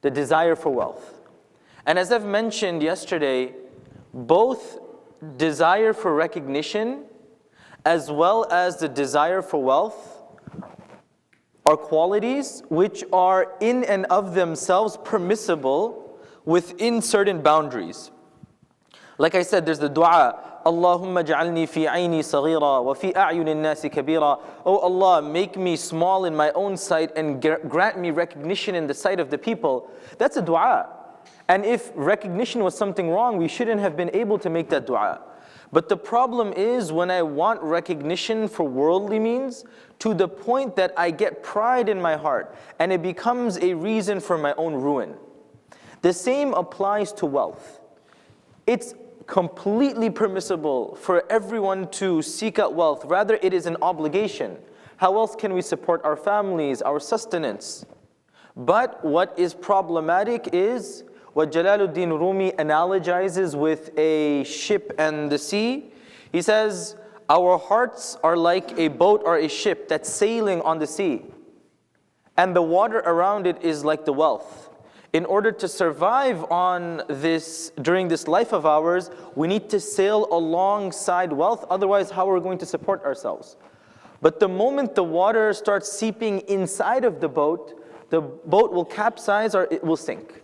the desire for wealth. And as I've mentioned yesterday, both desire for recognition as well as the desire for wealth are qualities which are in and of themselves permissible within certain boundaries. Like I said, there's the dua, Allahumma ja'alni fi ayni saghira wa fi a'yunin nasi kabira. Oh Allah, make me small in my own sight and grant me recognition in the sight of the people. That's a dua. And if recognition was something wrong, we shouldn't have been able to make that dua. But the problem is when I want recognition for worldly means, to the point that I get pride in my heart, and it becomes a reason for my own ruin. The same applies to wealth. It's completely permissible for everyone to seek out wealth. Rather, it is an obligation. How else can we support our families, our sustenance? But what is problematic is what Jalaluddin Rumi analogizes with a ship and the sea. He says, our hearts are like a boat or a ship that's sailing on the sea. And the water around it is like the wealth. In order to survive on this, during this life of ours, we need to sail alongside wealth. Otherwise, how are we going to support ourselves? But the moment the water starts seeping inside of the boat will capsize or it will sink.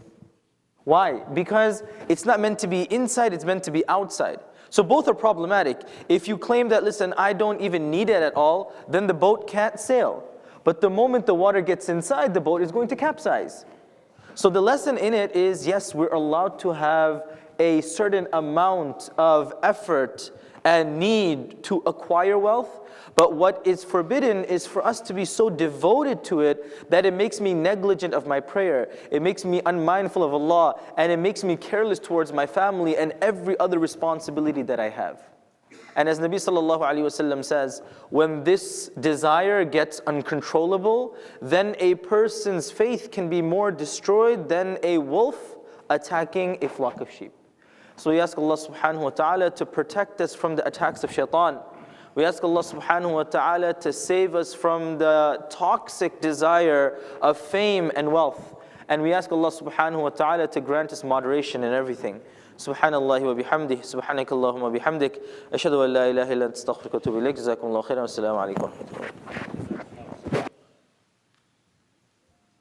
Why? Because it's not meant to be inside, it's meant to be outside. So both are problematic. If you claim that, listen, I don't even need it at all, then the boat can't sail. But the moment the water gets inside the boat, it's going to capsize. So the lesson in it is, yes, we're allowed to have a certain amount of effort and need to acquire wealth, but what is forbidden is for us to be so devoted to it that it makes me negligent of my prayer, it makes me unmindful of Allah, and it makes me careless towards my family and every other responsibility that I have. And as Nabi sallallahu alaihi wasallam says, when this desire gets uncontrollable, then a person's faith can be more destroyed than a wolf attacking a flock of sheep. So we ask Allah subhanahu wa ta'ala to protect us from the attacks of shaitan. We ask Allah subhanahu wa ta'ala to save us from the toxic desire of fame and wealth. And we ask Allah subhanahu wa ta'ala to grant us moderation in everything. Subhanallah wa bihamdih, subhanakallahumma wa bihamdik, ashhadu an la ilaha illa anta astaghfiruka wa atubu ilayk, jazakumullahu khairan, wassalamu alaikum wa rahmatullahi.